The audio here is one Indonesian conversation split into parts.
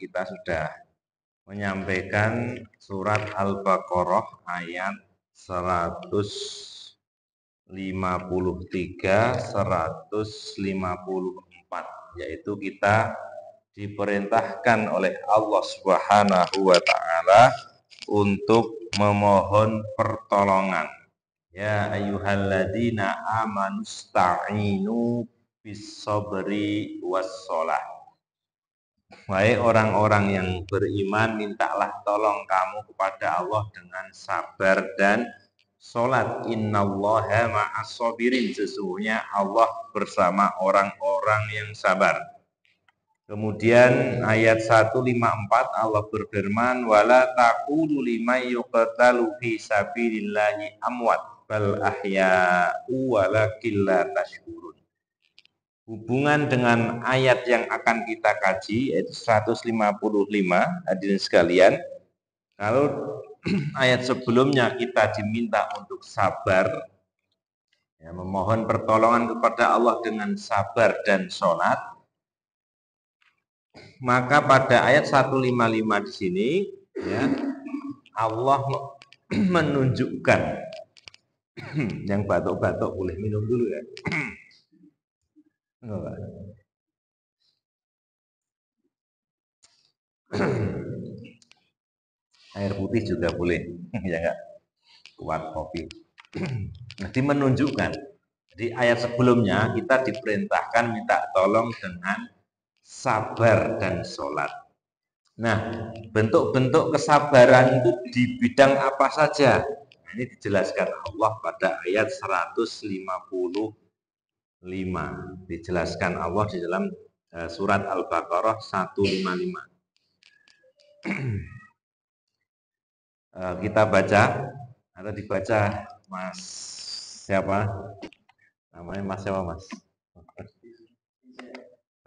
kita sudah menyampaikan surat Al-Baqarah ayat 153, 154, yaitu kita diperintahkan oleh Allah Subhanahu wa taala untuk memohon pertolongan. Ya ayyuhalladzina amanu sta'inu bis-sabri was-shalah. Wahai orang-orang yang beriman, mintalah tolong kamu kepada Allah dengan sabar dan sholat. Innallaha ma'as sabirin. Sesungguhnya Allah bersama orang-orang yang sabar. Kemudian ayat 154 Allah berfirman, wala taqulu liman yuqtalu fi sabilillahi amwat bal ahya'u walakin la tashkurun. Hubungan dengan ayat yang akan kita kaji yaitu 155, hadirin sekalian. Kalau ayat sebelumnya kita diminta untuk sabar, ya, memohon pertolongan kepada Allah dengan sabar dan sholat, maka pada ayat 155 di sini, ya, Allah menunjukkan yang batuk-batuk boleh minum dulu ya. Air putih juga boleh, ya enggak? Kuat kopi. Jadi menunjukkan, di ayat sebelumnya kita diperintahkan minta tolong dengan sabar dan sholat. Nah, bentuk-bentuk kesabaran itu di bidang apa saja? Ini dijelaskan Allah pada ayat 155. Dijelaskan Allah di dalam surat Al-Baqarah 155. Kita baca atau dibaca, Mas siapa? Namanya Mas siapa, Mas?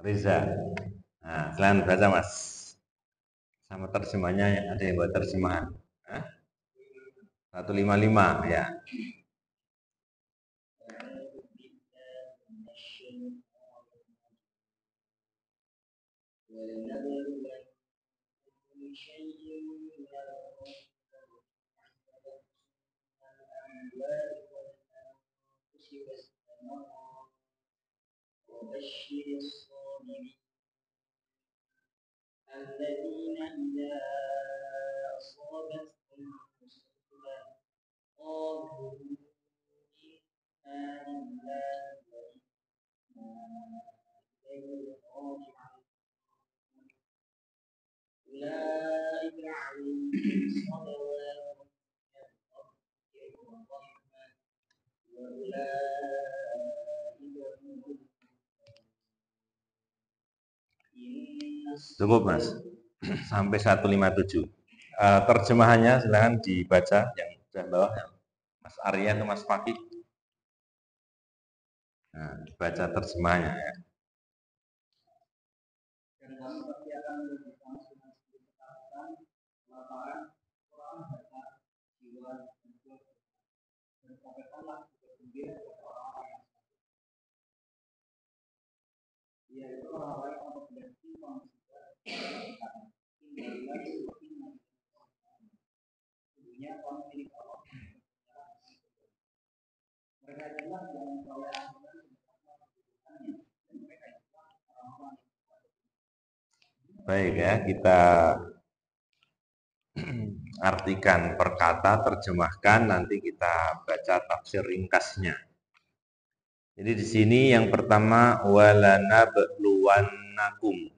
Riza. Nah, silakan baca, Mas. Sama terjemahnya, ada yang buat terjemahan. 155 ya. الذين إذا أصابتهم مصيبة قالوا إنا لله وإنا إليه راجعون أولئك عليهم صلوات من ربهم ورحمة وأولئك هم Cukup, Mas. Sampai 157. Terjemahannya silakan dibaca yang sudah bawah, Mas Arya atau Mas Fakih. Nah, dibaca terjemahannya ya. Dan kami pasti akan memberikan dengan sedikit ketaatan, kelaparan, kurang harta, jiwa, dan keluarga. Dan sampaikanlah bergembira kepada orang-orang yang sakit. Yaitu orang-orang yang memiliki manusia dunia kami milik Allah. Mereka adalah yang memperoleh Baik ya, kita artikan per kata, terjemahkan, nanti kita baca tafsir ringkasnya. Jadi di sini yang pertama walanabluwannakum.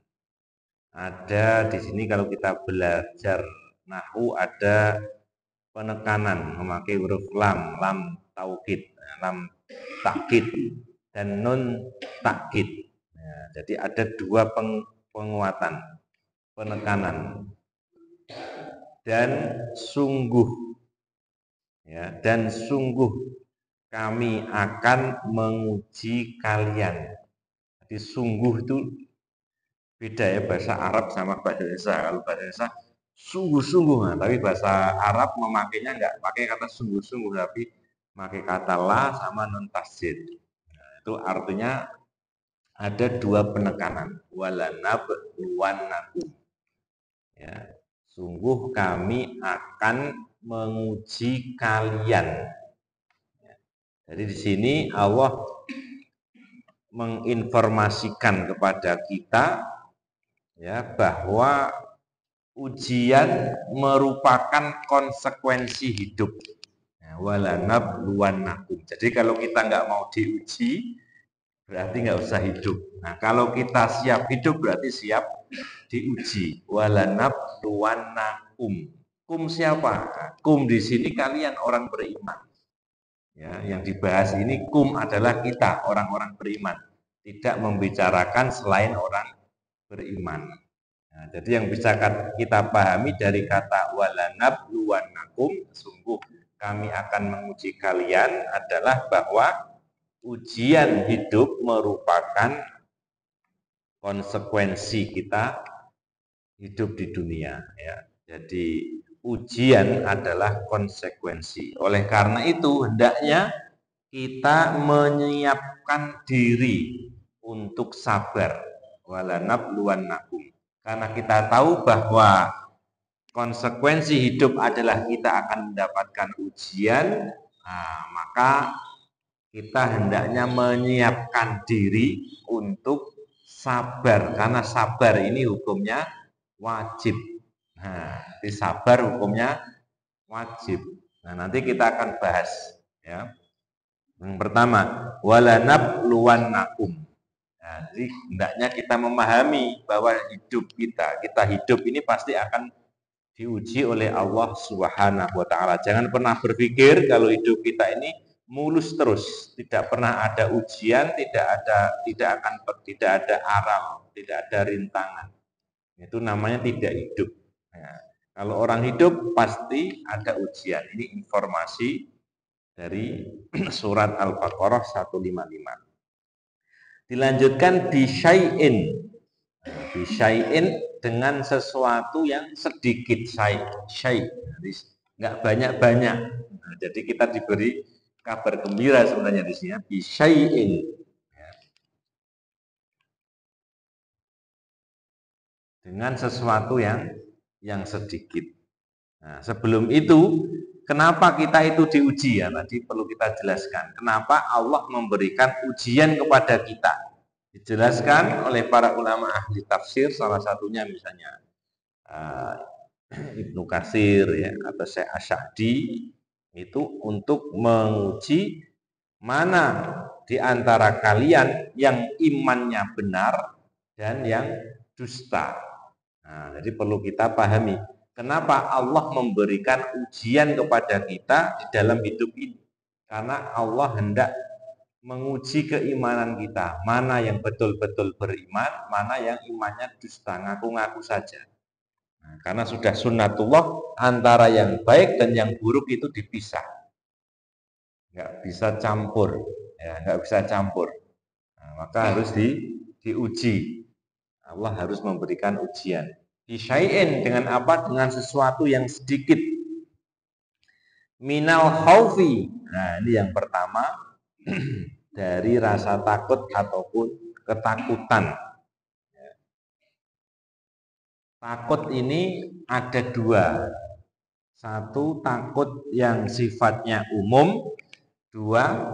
Ada di sini kalau kita belajar nahwu ada penekanan memakai huruf lam, lam taukid, lam takkid dan nun takkid. Nah, jadi ada dua penguatan, penekanan. Dan sungguh, ya, dan sungguh kami akan menguji kalian. Jadi sungguh itu beda ya, bahasa Arab sama bahasa Indonesia. Kalau bahasa Indonesia sungguh-sungguh, nah, tapi bahasa Arab memakainya enggak pakai kata sungguh-sungguh, tapi pakai kata la sama nun tasjid. Nah, itu artinya ada dua penekanan, walanabluwannakum. Ya, sungguh kami akan menguji kalian. Jadi di sini Allah menginformasikan kepada kita ya bahwa ujian merupakan konsekuensi hidup. Walanabluwannakum. Jadi kalau kita nggak mau diuji, berarti nggak usah hidup. Nah, kalau kita siap hidup berarti siap diuji. Walanabluwannakum. Kum siapa? Kum di sini kalian orang beriman. Ya, yang dibahas ini kum adalah kita orang-orang beriman, tidak membicarakan selain orang beriman. Nah, jadi yang bisa kita pahami dari kata walanabluwannakum, sungguh kami akan menguji kalian adalah bahwa ujian hidup merupakan konsekuensi kita hidup di dunia. Ya. Jadi ujian adalah konsekuensi. Oleh karena itu hendaknya kita menyiapkan diri untuk sabar. Walanabluwannakum. Karena kita tahu bahwa konsekuensi hidup adalah kita akan mendapatkan ujian, nah, maka kita hendaknya menyiapkan diri untuk sabar. Karena sabar ini hukumnya wajib. Nah, sabar hukumnya wajib. Nah, nanti kita akan bahas ya. Yang pertama, walanabluwannakum. Nah, jadi hendaknya kita memahami bahwa kita hidup ini pasti akan diuji oleh Allah Subhanahu wa taala. Jangan pernah berpikir kalau hidup kita ini mulus terus, tidak pernah ada ujian, tidak ada aral, tidak ada rintangan. Itu namanya tidak hidup. Nah, kalau orang hidup pasti ada ujian. Ini informasi dari surat Al-Baqarah 155. Dilanjutkan bisyai'in. Bisyai'in dengan sesuatu yang sedikit, syai'. Jadi enggak banyak-banyak. Nah, jadi kita diberi kabar gembira sebenarnya di sini, bisyai'in. Dengan sesuatu yang sedikit. Nah, sebelum itu, kenapa kita itu diuji ya? Tadi perlu kita jelaskan. Kenapa Allah memberikan ujian kepada kita? Dijelaskan oleh para ulama ahli tafsir, salah satunya misalnya Ibnu Katsir ya, atau Syekh Asy'adi, itu untuk menguji mana di antara kalian yang imannya benar dan yang dusta. Nah, jadi perlu kita pahami kenapa Allah memberikan ujian kepada kita di dalam hidup ini. Karena Allah hendak menguji keimanan kita, mana yang betul-betul beriman, mana yang imannya dusta, ngaku-ngaku saja. Nah, karena sudah sunnatullah, antara yang baik dan yang buruk itu dipisah. Nggak bisa campur, ya, nggak bisa campur. Nah, maka harus diuji. Allah harus memberikan ujian. Bisyai'in dengan apa? Dengan sesuatu yang sedikit. Minal khaufi. Nah, ini yang pertama. Dari rasa takut ataupun ketakutan. Takut ini ada dua. Satu, takut yang sifatnya umum. Dua,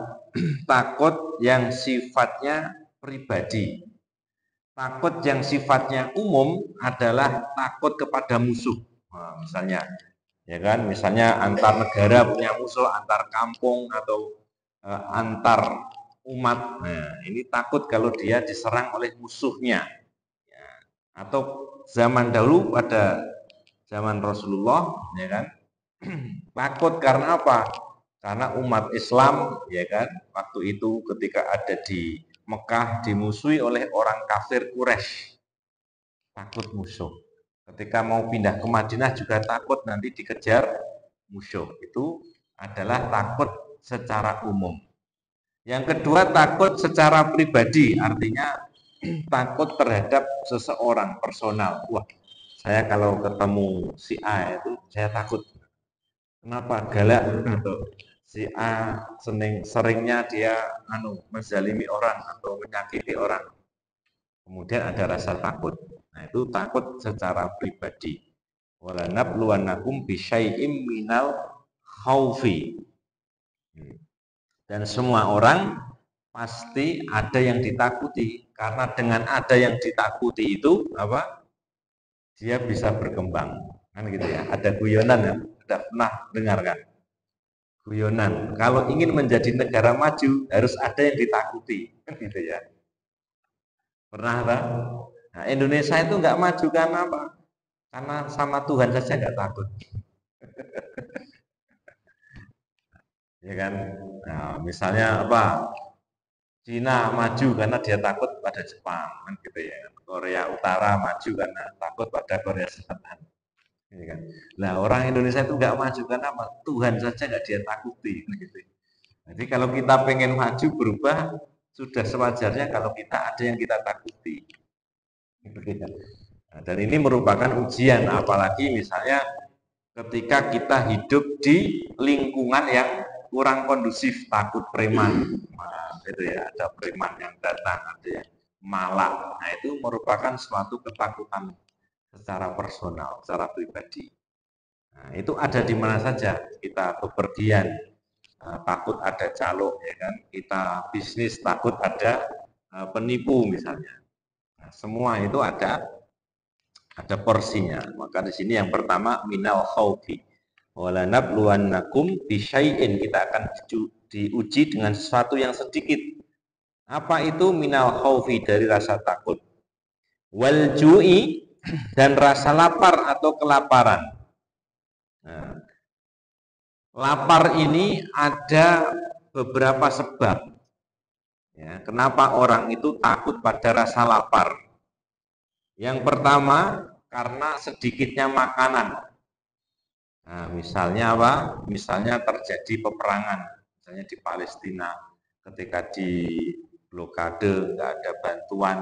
takut yang sifatnya pribadi. Takut yang sifatnya umum adalah takut kepada musuh. Nah, misalnya, ya kan, misalnya antar negara punya musuh, antar kampung atau antar umat. Nah, ini takut kalau dia diserang oleh musuhnya. Ya. Atau zaman dahulu pada zaman Rasulullah, ya kan, takut karena apa? Karena umat Islam, ya kan, waktu itu ketika ada di Mekah dimusuhi oleh orang kafir Quraisy, takut musuh. Ketika mau pindah ke Madinah juga takut nanti dikejar musuh. Itu adalah takut secara umum. Yang kedua, takut secara pribadi, artinya takut terhadap seseorang personal. Wah, saya kalau ketemu si A itu saya takut. Kenapa? Galak atau si A seringnya dia menzalimi orang atau menyakiti orang. Kemudian ada rasa takut. Nah, itu takut secara pribadi. Wala nabluwannakum bisyai'im minal khaufi. Dan semua orang pasti ada yang ditakuti, karena dengan ada yang ditakuti itu apa? Dia bisa berkembang. Kan gitu ya. Ada guyonan ya, sudah pernah dengar kan? Guyonan. Kalau ingin menjadi negara maju harus ada yang ditakuti, kan gitu ya. Pernah tak? Nah, Indonesia itu nggak maju karena apa? Karena sama Tuhan saja nggak takut. Ya kan? Nah, misalnya apa? Cina maju karena dia takut pada Jepang, kan gitu ya. Korea Utara maju karena takut pada Korea Selatan. Ya kan? Nah, orang Indonesia itu nggak maju karena apa? Tuhan saja nggak dia takuti, kan gitu. Jadi kalau kita pengen maju berubah, sudah sewajarnya kalau kita ada yang kita takuti. Gitu ya. Nah, dan ini merupakan ujian, apalagi misalnya ketika kita hidup di lingkungan yang kurang kondusif, takut preman, nah, itu ya, ada preman yang datang, ada yang malak, nah itu merupakan suatu ketakutan secara personal, secara pribadi. Nah, itu ada di mana saja, kita bepergian, takut ada calo, ya kan, kita bisnis takut ada penipu misalnya. Nah, semua itu ada porsinya. Maka di sini yang pertama minal khaufi. Wala nabluwannakum bisyai'in, kita akan diuji dengan sesuatu yang sedikit. Apa itu minal khaufi? Dari rasa takut. Wal ju'i, dan rasa lapar atau kelaparan. Nah, lapar ini ada beberapa sebab. Ya, kenapa orang itu takut pada rasa lapar? Yang pertama, karena sedikitnya makanan. Nah, misalnya apa? Misalnya terjadi peperangan, misalnya di Palestina, ketika di blokade, nggak ada bantuan,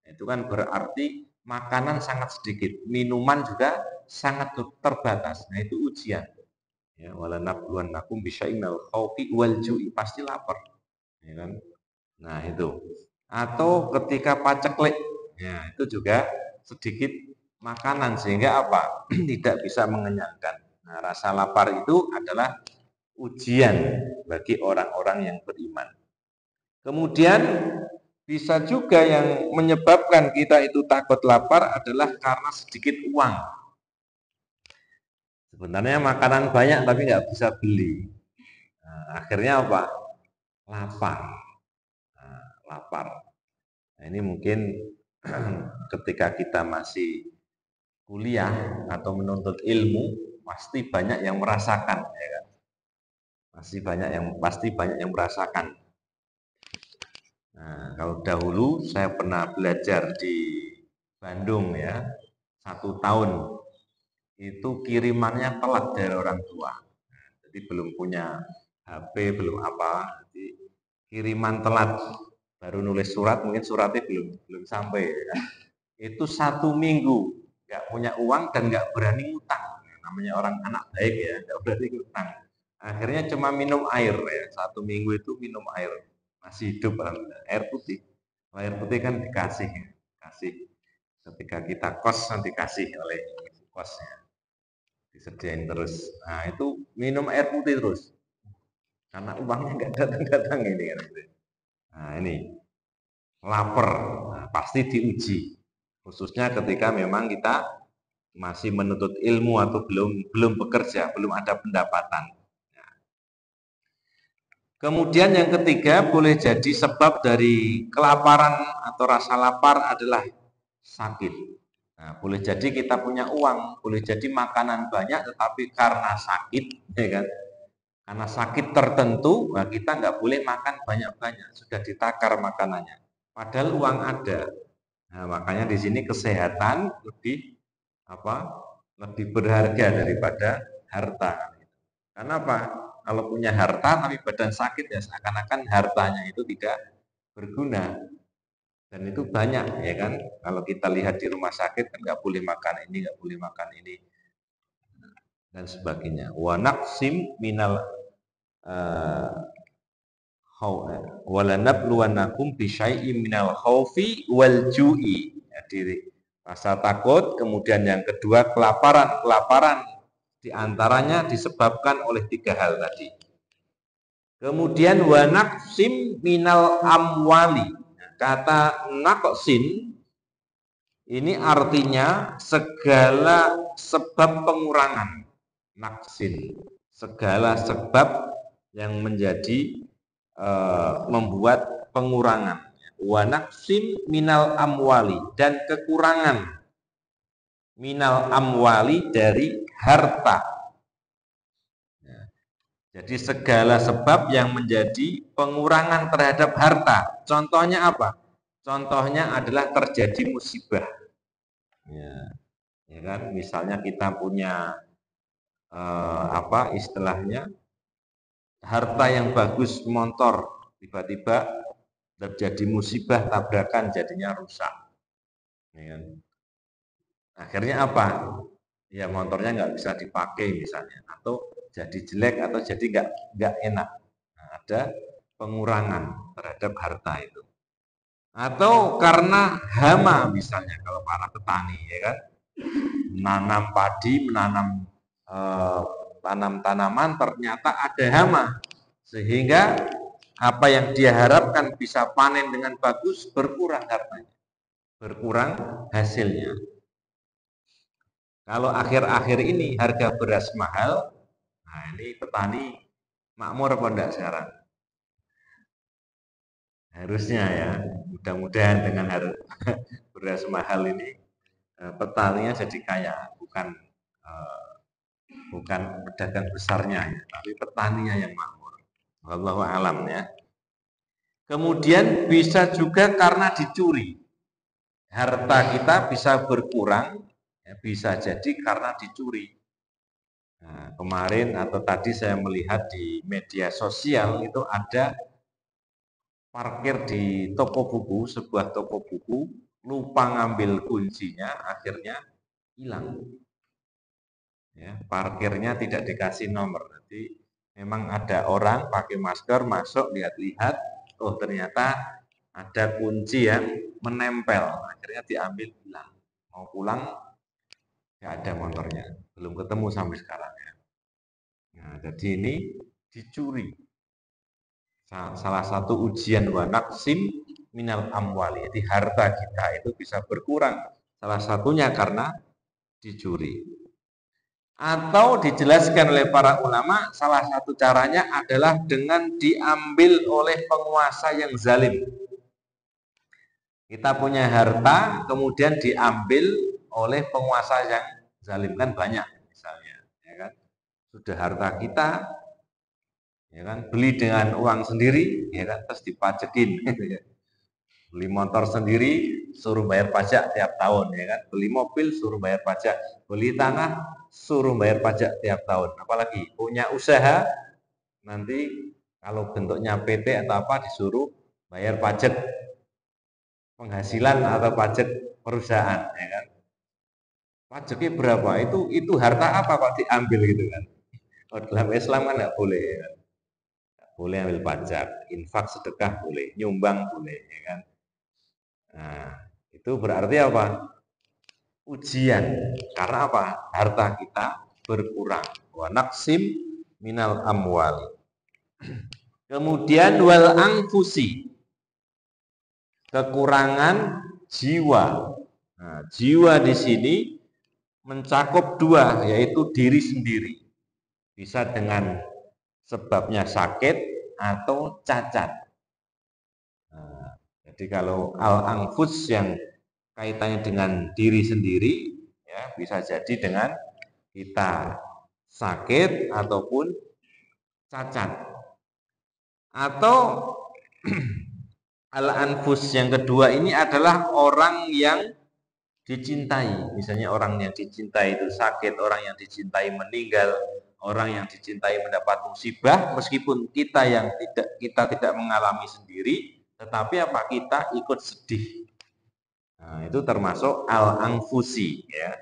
itu kan berarti makanan sangat sedikit, minuman juga sangat terbatas. Nah, itu ujian. Ya, walanabluwannakum bisyai'in minal khaufi wal ju'i, pasti lapar. Ya kan? Nah, itu. Atau ketika paceklik, ya, itu juga sedikit makanan sehingga apa? Tidak bisa mengenyangkan. Nah, rasa lapar itu adalah ujian bagi orang-orang yang beriman. Kemudian bisa juga yang menyebabkan kita itu takut lapar adalah karena sedikit uang. Sebenarnya makanan banyak tapi nggak bisa beli. Nah, akhirnya apa? Lapar. Nah, lapar. Nah, ini mungkin ketika kita masih kuliah atau menuntut ilmu, pasti banyak yang merasakan, ya kan? Pasti banyak yang merasakan. Nah, kalau dahulu saya pernah belajar di Bandung ya, 1 tahun itu kirimannya telat dari orang tua. Nah, jadi belum punya HP, belum apa, jadi kiriman telat. Baru nulis surat, mungkin suratnya belum sampai. Ya. Itu 1 minggu nggak punya uang dan nggak berani ngutang. Namanya orang anak baik ya, nggak berani ngutang. Akhirnya cuma minum air ya, 1 minggu itu minum air, masih hidup alhamdulillah. Air putih. Air putih kan dikasih, kasih ketika kita kos nanti kasih oleh kosnya, disediain terus. Nah itu minum air putih terus, karena uangnya nggak datang-datang ini kan. Nah ini lapar, nah, pasti diuji, khususnya ketika memang kita masih menuntut ilmu atau belum bekerja, belum ada pendapatan. Kemudian yang ketiga, boleh jadi sebab dari kelaparan atau rasa lapar adalah sakit. Nah, boleh jadi kita punya uang, boleh jadi makanan banyak, tetapi karena sakit, ya kan? Karena sakit tertentu, nah kita nggak boleh makan banyak-banyak, sudah ditakar makanannya. Padahal uang ada. Nah, makanya di sini kesehatan lebih apa? Lebih berharga daripada harta. Karena apa? Kalau punya harta tapi badan sakit ya seakan-akan hartanya itu tidak berguna. Dan itu banyak ya kan. Kalau kita lihat di rumah sakit kan nggak boleh makan ini, nggak boleh makan ini dan sebagainya. Wa naqsim minal walanabluwannakum bisyai'im minal khaufi wal ju'i. Ya, Rasa takut, kemudian yang kedua kelaparan. Kelaparan diantaranya disebabkan oleh 3 hal tadi. Kemudian wa naqsim minal amwali. Kata naqsin ini artinya segala sebab pengurangan. Naqsin, segala sebab yang menjadi membuat pengurangan. Wa naqsim minal amwali, dan kekurangan minal amwali dari harta. Jadi segala sebab yang menjadi pengurangan terhadap harta. Contohnya apa? Contohnya adalah terjadi musibah. Ya kan? Misalnya kita punya istilahnya harta yang bagus, motor, tiba-tiba terjadi musibah, tabrakan, jadinya rusak. Ya kan? Akhirnya apa? Ya motornya nggak bisa dipakai misalnya, atau jadi jelek, atau jadi nggak enak. Nah, ada pengurangan terhadap harta itu. Atau karena hama misalnya, kalau para petani ya kan, menanam padi, menanam tanam-tanaman, ternyata ada hama, sehingga apa yang dia harapkan bisa panen dengan bagus berkurang hartanya, berkurang hasilnya. Kalau akhir-akhir ini harga beras mahal, nah ini petani makmur apa enggak sekarang? Harusnya ya, mudah-mudahan dengan beras mahal ini petaninya jadi kaya, bukan pedagang besarnya ya, tapi petaninya yang makmur. Wallahu alam ya. Kemudian bisa juga karena dicuri. Harta kita bisa berkurang, ya, bisa jadi karena dicuri. Nah, kemarin atau tadi saya melihat di media sosial itu ada parkir di toko buku, sebuah toko buku, lupa ngambil kuncinya, akhirnya hilang. Ya, parkirnya tidak dikasih nomor. Jadi memang ada orang pakai masker masuk, lihat-lihat, oh ternyata ada kunci yang menempel, akhirnya diambil, hilang. Mau pulang nggak ada motornya, belum ketemu sampai sekarang ya. Nah, jadi ini dicuri. Salah satu ujian wa naqsim minal amwali, jadi harta kita itu bisa berkurang, salah satunya karena dicuri. Atau dijelaskan oleh para ulama, salah satu caranya adalah dengan diambil oleh penguasa yang zalim. Kita punya harta, kemudian diambil oleh penguasa yang zalim, kan banyak misalnya, ya kan? Sudah harta kita, ya kan, beli dengan uang sendiri, ya kan, terus dipajekin, gitu ya. Beli motor sendiri, suruh bayar pajak tiap tahun, ya kan? Beli mobil, suruh bayar pajak. Beli tanah, suruh bayar pajak tiap tahun. Apalagi punya usaha, nanti kalau bentuknya PT atau apa disuruh bayar pajak penghasilan atau pajak perusahaan, ya kan? Pajaknya berapa? Itu harta apa kok diambil gitu kan? Oh, dalam Islam kan nggak boleh, ya kan? Nggak boleh ambil pajak, infak sedekah boleh, nyumbang boleh, ya kan? Nah, itu berarti apa? Ujian. Karena apa? Harta kita berkurang. Wa naqsim minal amwali. Kemudian wal angfusi, kekurangan jiwa. Nah, jiwa di sini mencakup dua, yaitu diri sendiri. Bisa dengan sebabnya sakit atau cacat. Nah, jadi kalau al-anfus yang kaitannya dengan diri sendiri, ya bisa jadi dengan kita sakit ataupun cacat. Atau al-anfus yang kedua ini adalah orang yang dicintai. Misalnya orang yang dicintai itu sakit, orang yang dicintai meninggal, orang yang dicintai mendapat musibah, meskipun kita tidak mengalami sendiri, tetapi apa, kita ikut sedih. Nah, itu termasuk al-anfusi ya.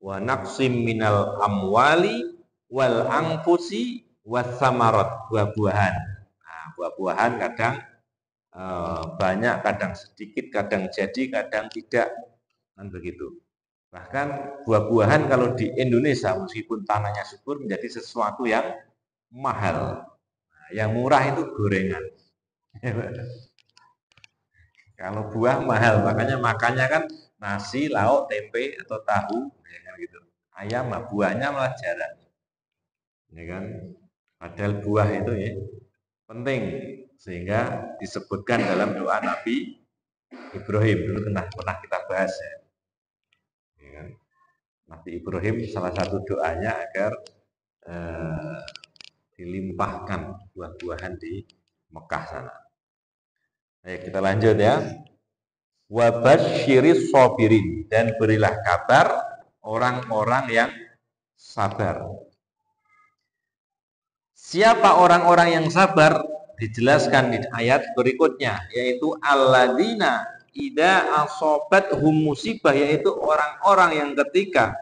Wa naqsim minal amwali wal anfusi was samarat, buah-buahan. Nah, buah-buahan kadang banyak, kadang sedikit, kadang jadi, kadang tidak. Kan begitu. Bahkan buah-buahan kalau di Indonesia meskipun tanahnya subur menjadi sesuatu yang mahal. Nah, yang murah itu gorengan. Kalau buah mahal, makanya makannya kan nasi, lauk, tempe atau tahu, ya kan gitu. Ayam, buahnya malah jarang, ya kan. Padahal buah itu ya penting, sehingga disebutkan dalam doa Nabi Ibrahim dulu pernah kita bahas ya. Ya kan? Nabi Ibrahim salah satu doanya agar eh, dilimpahkan buah-buahan di Mekah sana. Baik, kita lanjut ya. Wabasyiris sobirin, dan berilah kabar orang-orang yang sabar. Siapa orang-orang yang sabar? Dijelaskan di ayat berikutnya, yaitu alladzina idza asobathum musibah, yaitu orang-orang yang ketika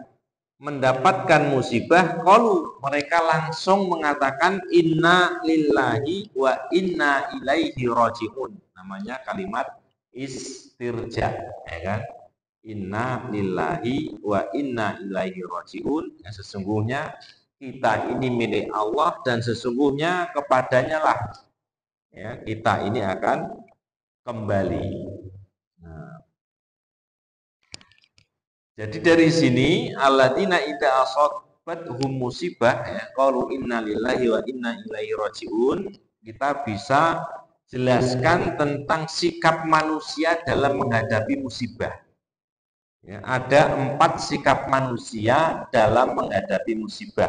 mendapatkan musibah, qalu, mereka langsung mengatakan inna lillahi wa inna ilaihi rajiun. Namanya kalimat istirja, ya kan? Inna lillahi wa inna ilaihi rajiun. Yang sesungguhnya kita ini milik Allah dan sesungguhnya kepadanya lah ya kita ini akan kembali. Nah, jadi dari sini alladzina idza asabathum musibah ya qalu inna lillahi wa inna ilaihi rajiun, kita bisa jelaskan tentang sikap manusia dalam menghadapi musibah. Ya, ada 4 sikap manusia dalam menghadapi musibah.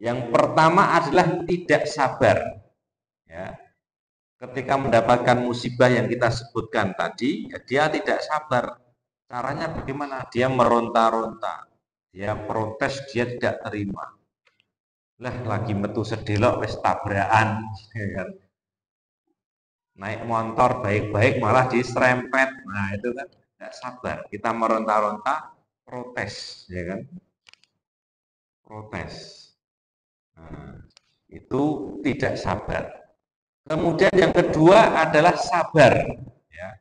Yang pertama adalah tidak sabar. Ya, ketika mendapatkan musibah yang kita sebutkan tadi, ya dia tidak sabar. Caranya bagaimana? Dia meronta-ronta, dia protes, dia tidak terima. Lah lagi metu sedelok wis tabrakan, ya kan? Naik motor baik-baik malah diserempet. Nah, itu kan tidak sabar. Kita meronta-ronta, protes, ya kan? Protes. Nah, itu tidak sabar. Kemudian yang kedua adalah sabar. Ya.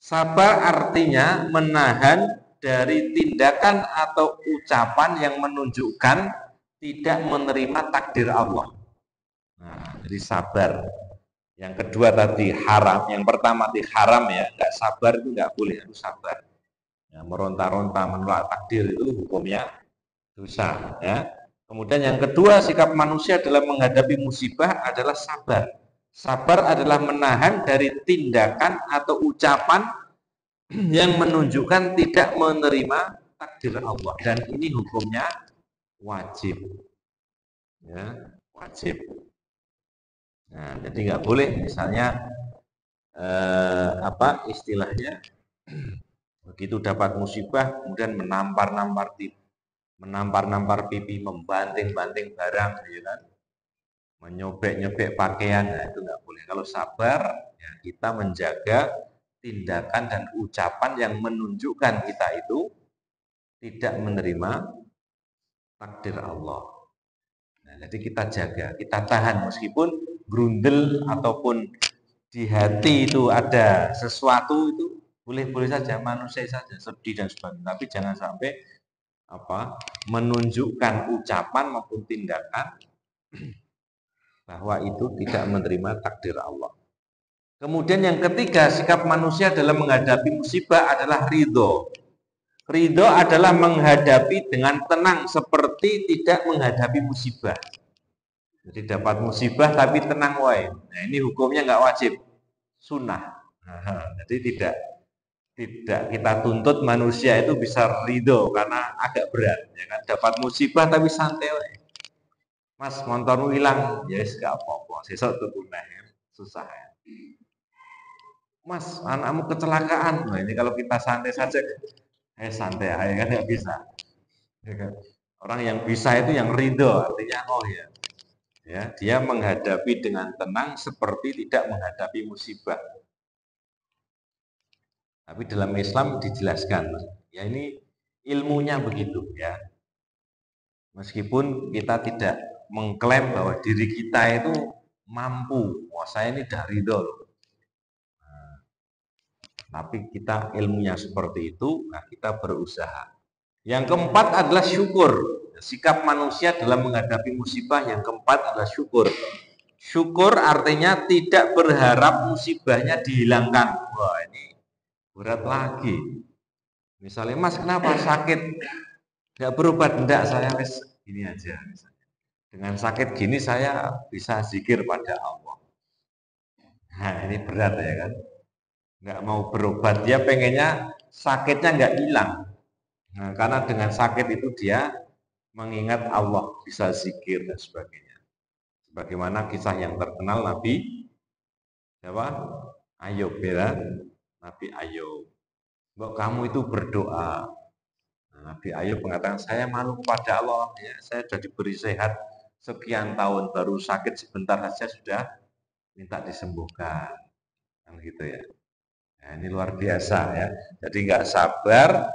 Sabar artinya menahan dari tindakan atau ucapan yang menunjukkan tidak menerima takdir Allah. Nah, jadi sabar. Yang kedua tadi haram. Yang pertama tadi haram ya, nggak sabar itu nggak boleh, harus sabar. Ya, meronta-ronta menolak takdir itu hukumnya dosa. Ya. Kemudian yang kedua sikap manusia dalam menghadapi musibah adalah sabar. Sabar adalah menahan dari tindakan atau ucapan yang menunjukkan tidak menerima takdir Allah, dan ini hukumnya wajib. Ya, wajib. Nah, jadi nggak boleh misalnya apa istilahnya begitu dapat musibah kemudian menampar-nampar pipi, membanting-banting barang, ya kan? Menyobek-nyobek pakaian, nah itu nggak boleh. Kalau sabar, ya kita menjaga tindakan dan ucapan yang menunjukkan kita itu tidak menerima takdir Allah. Nah, jadi kita jaga, kita tahan meskipun grundel ataupun di hati itu ada sesuatu, itu boleh-boleh saja, manusia saja, sedih dan sebagainya. Tapi jangan sampai menunjukkan ucapan maupun tindakan bahwa itu tidak menerima takdir Allah. Kemudian yang ketiga, sikap manusia dalam menghadapi musibah adalah ridho. Ridho adalah menghadapi dengan tenang seperti tidak menghadapi musibah. Jadi dapat musibah tapi tenang wae. Nah, ini hukumnya nggak wajib, sunnah. Jadi tidak kita tuntut manusia itu bisa ridho karena agak berat. Ya kan? Dapat musibah tapi santai wae. Mas, motormu hilang, ya yes, gak apa-apa. Sesuk tuku neh, susah ya. Mas, anakmu kecelakaan. Nah, ini kalau kita santai saja, santai aja kan nggak bisa. Ya kan? Orang yang bisa itu yang ridho, artinya oh ya, dia menghadapi dengan tenang seperti tidak menghadapi musibah. Tapi dalam Islam dijelaskan, ya ini ilmunya begitu ya. Meskipun kita tidak mengklaim bahwa diri kita itu mampu, wah saya ini dah ridho loh. Tapi kita ilmunya seperti itu, nah kita berusaha. Yang keempat adalah syukur. Sikap manusia dalam menghadapi musibah yang keempat adalah syukur. Syukur artinya tidak berharap musibahnya dihilangkan. Wah, ini berat lagi. Misalnya, Mas kenapa sakit? Nggak berobat? Enggak, saya wis gini aja. Dengan sakit gini saya bisa zikir pada Allah. Nah, ini berat ya kan? Nggak mau berobat, dia pengennya sakitnya nggak hilang. Nah, karena dengan sakit itu dia mengingat Allah, bisa zikir dan sebagainya. Sebagaimana kisah yang terkenal Nabi siapa? Ayub, ya. Nabi Ayub. Kok kamu itu berdoa? Nah, Nabi Ayub mengatakan, saya malu kepada Allah, ya, saya sudah diberi sehat sekian tahun, baru sakit sebentar saja sudah minta disembuhkan. Kan gitu ya. Nah, ini luar biasa ya. Jadi nggak sabar,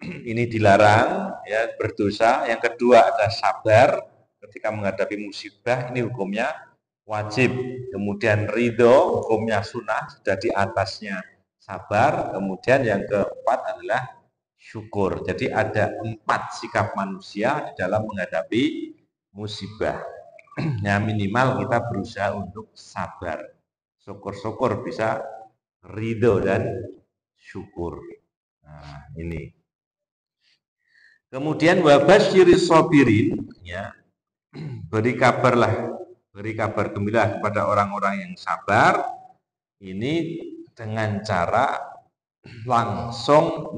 ini dilarang, ya berdosa. Yang kedua ada sabar ketika menghadapi musibah, ini hukumnya wajib. Kemudian ridho, hukumnya sunnah, sudah di atasnya sabar. Kemudian yang keempat adalah syukur. Jadi ada 4 sikap manusia di dalam menghadapi musibah. Ya minimal kita berusaha untuk sabar. Syukur-syukur bisa ridho dan syukur. Nah, ini. Kemudian wabasyiris sabirin, ya, beri kabar gembira kepada orang-orang yang sabar. Ini dengan cara langsung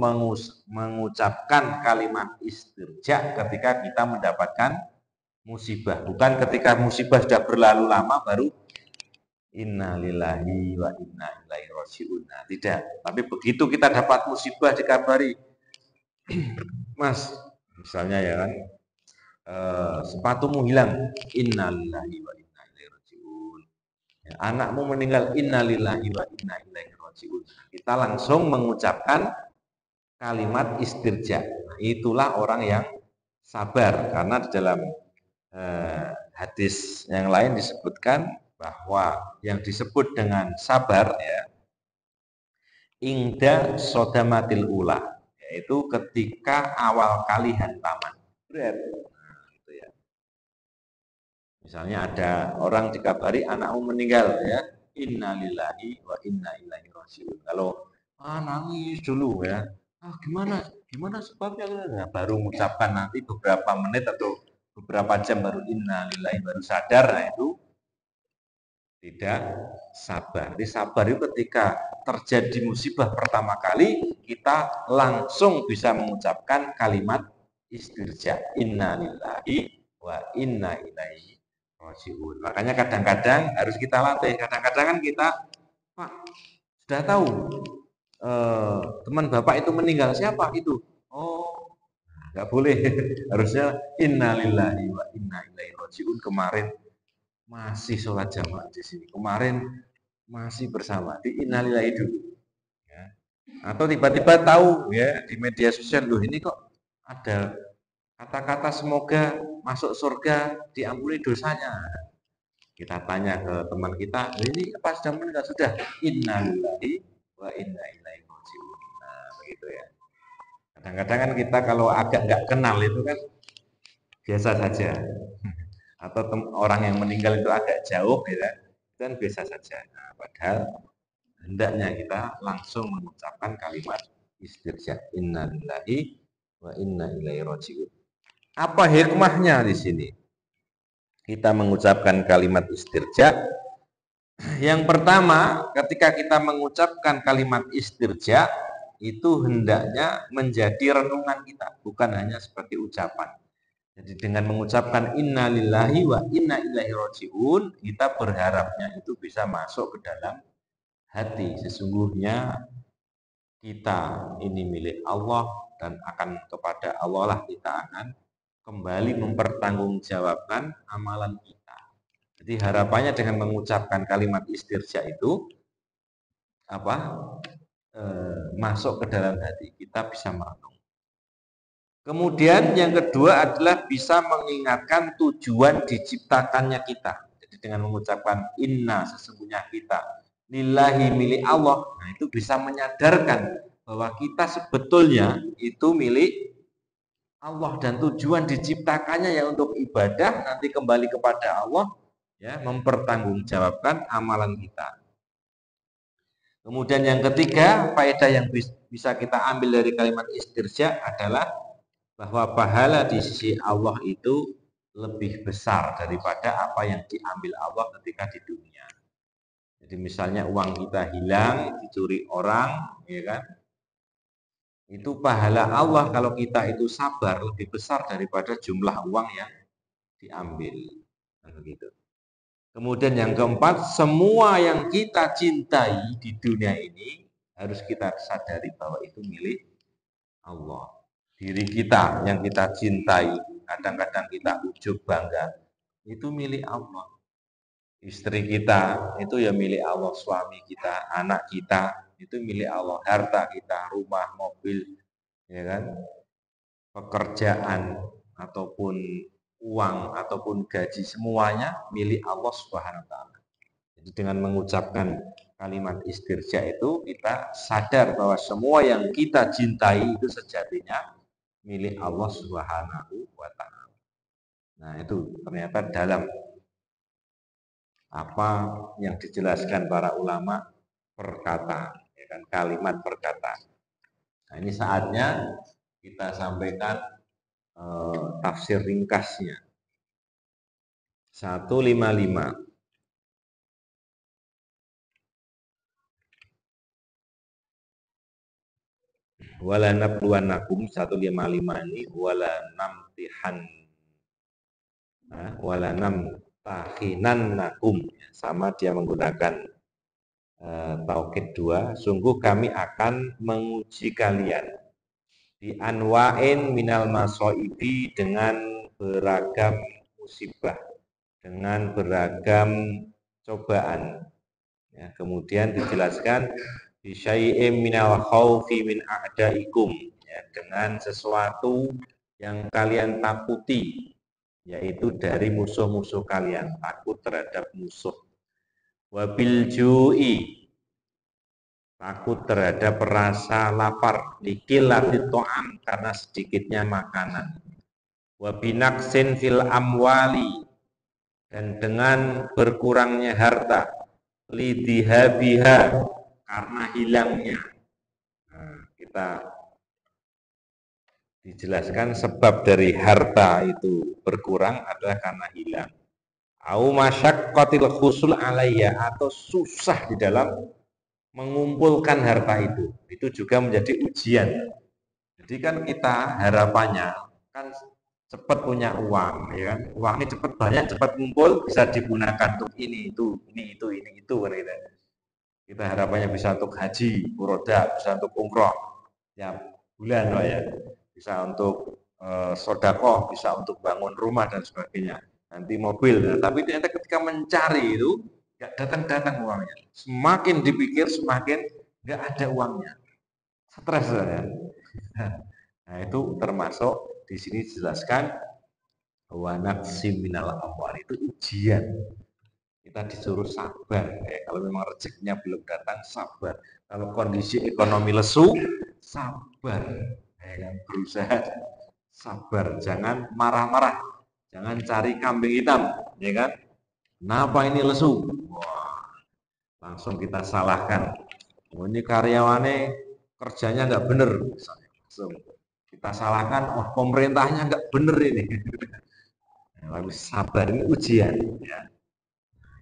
mengucapkan kalimat istirja ketika kita mendapatkan musibah. Bukan ketika musibah sudah berlalu lama baru innalillahi wa inna ilaihi raji'un. Nah, tidak. Tapi begitu kita dapat musibah dikabari, Mas, misalnya ya kan, sepatumu hilang, innalillahi wa inna ilaihi raji'un. Ya, anakmu meninggal, innalillahi wa inna ilaihi raji'un. Kita langsung mengucapkan kalimat istirja. Nah, itulah orang yang sabar, karena di dalam hadis yang lain disebutkan bahwa yang disebut dengan sabar ya, ingda sodamatil ula, yaitu ketika awal kali hantaman. Berat. Nah, gitu ya. Misalnya ada orang dikabari anakmu meninggal ya, innalillahi wa inna ilaihi raji'un. Kalau nangis dulu ya, gimana sebabnya? Nah, baru mengucapkan nanti beberapa menit atau beberapa jam baru innalillahi, baru sadar. Nah, itu tidak sabar. Jadi sabar itu ketika terjadi musibah pertama kali, kita langsung bisa mengucapkan kalimat istirja, innalillahi wa inna ilaihi raji'un. Makanya kadang-kadang harus kita latih. Kadang-kadang kan kita, Pak, sudah tahu teman Bapak itu meninggal, siapa itu? Oh, nggak boleh. Harusnya innalillahi wa inna ilaihi raji'un. Kemarin masih sholat jamaah di sini, kemarin masih bersama, di innalillahi dulu. Ya. Atau tiba-tiba tahu ya di media sosial, loh ini kok ada kata-kata semoga masuk surga, diampuni dosanya. Kita tanya ke teman kita, ini apa sudah meninggal? Sudah, innalillahi wa inna ilaihi raji'un. Nah, begitu ya. Kadang-kadang kan kita kalau agak nggak kenal itu kan biasa saja. Atau orang yang meninggal itu agak jauh ya, dan biasa saja. Nah, padahal hendaknya kita langsung mengucapkan kalimat istirja, innalillahi wa inna ilaihi raji'un. Apa hikmahnya di sini? Kita mengucapkan kalimat istirja. Yang pertama, ketika kita mengucapkan kalimat istirja, itu hendaknya menjadi renungan kita, bukan hanya seperti ucapan. Jadi dengan mengucapkan innalillahi wa inna ilaihi raji'un, kita berharapnya itu bisa masuk ke dalam hati. Sesungguhnya kita ini milik Allah dan akan kepada Allah lah kita akan kembali mempertanggungjawabkan amalan kita. Jadi harapannya dengan mengucapkan kalimat istirja itu masuk ke dalam hati, kita bisa merenung. Kemudian yang kedua adalah bisa mengingatkan tujuan diciptakannya kita. Jadi dengan mengucapkan inna, sesungguhnya kita, lillahi milik Allah, nah itu bisa menyadarkan bahwa kita sebetulnya itu milik Allah dan tujuan diciptakannya ya untuk ibadah, nanti kembali kepada Allah, ya, mempertanggungjawabkan amalan kita. Kemudian yang ketiga, faedah yang bisa kita ambil dari kalimat istirja adalah bahwa pahala di sisi Allah itu lebih besar daripada apa yang diambil Allah ketika di dunia. Jadi misalnya uang kita hilang, dicuri orang, ya kan? Itu pahala Allah kalau kita itu sabar lebih besar daripada jumlah uang yang diambil. Begitu. Kemudian yang keempat, semua yang kita cintai di dunia ini harus kita sadari bahwa itu milik Allah. Diri kita yang kita cintai, kadang-kadang kita ujub bangga, itu milik Allah. Istri kita itu ya milik Allah, suami kita, anak kita itu milik Allah, harta kita, rumah, mobil, ya kan, pekerjaan ataupun uang ataupun gaji semuanya milik Allah Subhanahu wa taala. Jadi dengan mengucapkan kalimat istirja itu kita sadar bahwa semua yang kita cintai itu sejatinya milik Allah Subhanahu wa taala. Nah, itu ternyata dalam apa yang dijelaskan para ulama perkata, ya kan, kalimat perkata. Nah, ini saatnya kita sampaikan tafsir ringkasnya. 155. Wala nabluwannakum 155 ini wala namtihan wala namtahinannakum, sama dia menggunakan taukid 2, sungguh kami akan menguji kalian di anwa'in minal masoibi, dengan beragam musibah, dengan beragam cobaan, ya, kemudian dijelaskan bisyai'im minal khaufi min a'daikum, ya, dengan sesuatu yang kalian takuti, yaitu dari musuh-musuh kalian, takut terhadap musuh. Wabil ju'i, takut terhadap rasa lapar, likilati to'am, karena sedikitnya makanan. Wabinaksin fil amwali, dan dengan berkurangnya harta, lidihabiha, karena hilangnya. Nah, kita dijelaskan sebab dari harta itu berkurang adalah karena hilang. Au masyaqqatil husul alayya, atau susah di dalam mengumpulkan harta itu juga menjadi ujian. Jadi kan kita harapannya kan cepat punya uang, ya kan? Uangnya cepat banyak, cepat ngumpul, bisa digunakan untuk ini itu kan gitu. Kita harapannya bisa untuk haji, furoda, bisa untuk umroh tiap bulan, Pak, ya. Bisa untuk sodakoh, bisa untuk bangun rumah dan sebagainya. Nanti mobil, nah, tapi ternyata ketika mencari itu nggak datang-datang uangnya. Semakin dipikir semakin nggak ada uangnya. Stres, ya. Nah, itu termasuk di sini dijelaskan bahwa naqsim minal amwal itu ujian. Kita disuruh sabar, ya. Kalau memang rezekinya belum datang, sabar. Kalau kondisi ekonomi lesu, sabar, ya, berusaha sabar, jangan marah-marah, jangan cari kambing hitam, ya kan? Kenapa ini lesu? Wah, langsung kita salahkan. Oh, ini karyawannya kerjanya nggak bener, misalnya. Langsung kita salahkan, oh pemerintahnya nggak bener ini. Lalu sabar, ini ujian, ya.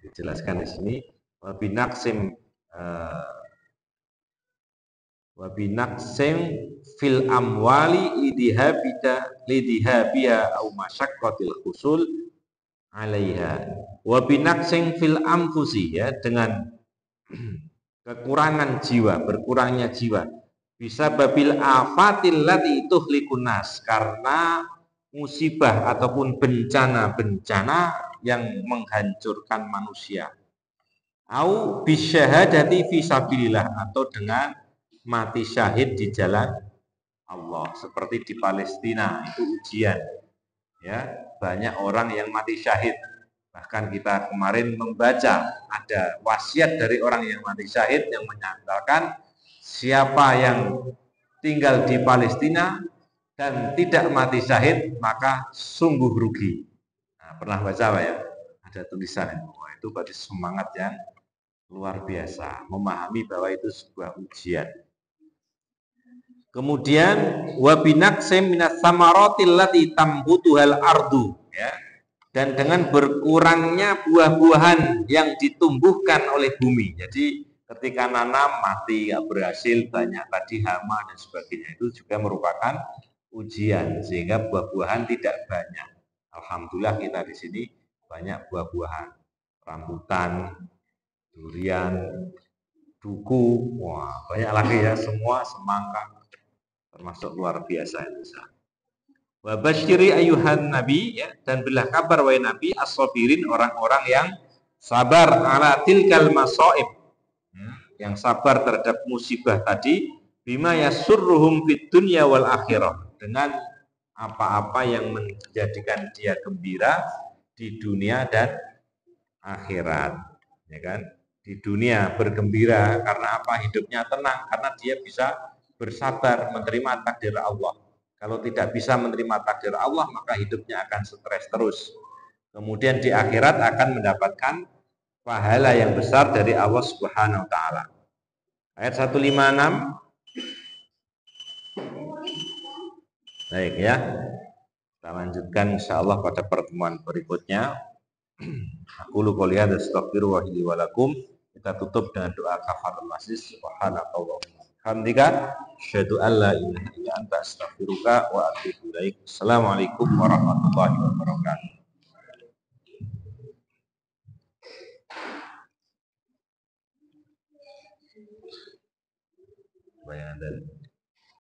Dijelaskan di sini wabinaksim fil amwali lidihabia au masyaqqatil husul alaiha, wabinaksim fil amfusi, ya, dengan kekurangan jiwa, berkurangnya jiwa, bisa babil afatil lati tuhlikun nas, karena musibah ataupun bencana-bencana yang menghancurkan manusia. Au bisyahadati fi sabilillah, atau dengan mati syahid di jalan Allah, seperti di Palestina itu ujian, ya, banyak orang yang mati syahid, Bahkan kita kemarin membaca ada wasiat dari orang yang mati syahid yang menyatakan siapa yang tinggal di Palestina dan tidak mati syahid maka sungguh rugi. Nah, pernah baca Pak ya? Ada tulisan itu. Itu berarti semangat yang luar biasa, memahami bahwa itu sebuah ujian. Kemudian wabinaksim minas samaratil lati tambutuhal ardu, ya. Dan dengan berkurangnya buah-buahan yang ditumbuhkan oleh bumi. Jadi ketika nanam mati, nggak berhasil, banyak tadi hama dan sebagainya, itu juga merupakan ujian sehingga buah-buahan tidak banyak. Alhamdulillah kita di sini banyak buah-buahan, rambutan, durian, duku, wah banyak lagi ya, semua semangka, termasuk luar biasa itu. Wa basyiri ayuhan nabi, ya, dan berilah kabar wahai nabi as-sabirin, orang-orang yang sabar ala tilkal masaib, yang sabar terhadap musibah tadi, bima yasurruhum fid dunya wal akhirah, dengan apa-apa yang menjadikan dia gembira di dunia dan akhirat, ya kan? Di dunia bergembira karena apa? Hidupnya tenang karena dia bisa bersabar menerima takdir Allah. Kalau tidak bisa menerima takdir Allah, maka hidupnya akan stres terus. Kemudian di akhirat akan mendapatkan pahala yang besar dari Allah Subhanahu wa taala. Ayat 156. Baik ya. Kita lanjutkan insyaallah pada pertemuan berikutnya. Aku lu qouli hadza astaghfiru wa lakum. Kita tutup dengan doa kafaratul majlis. Subhanakallahumma hamdika asyhadu an la ilaha illa anta astaghfiruka wa atubu ilaik. Assalamualaikum warahmatullahi wabarakatuh. Bayan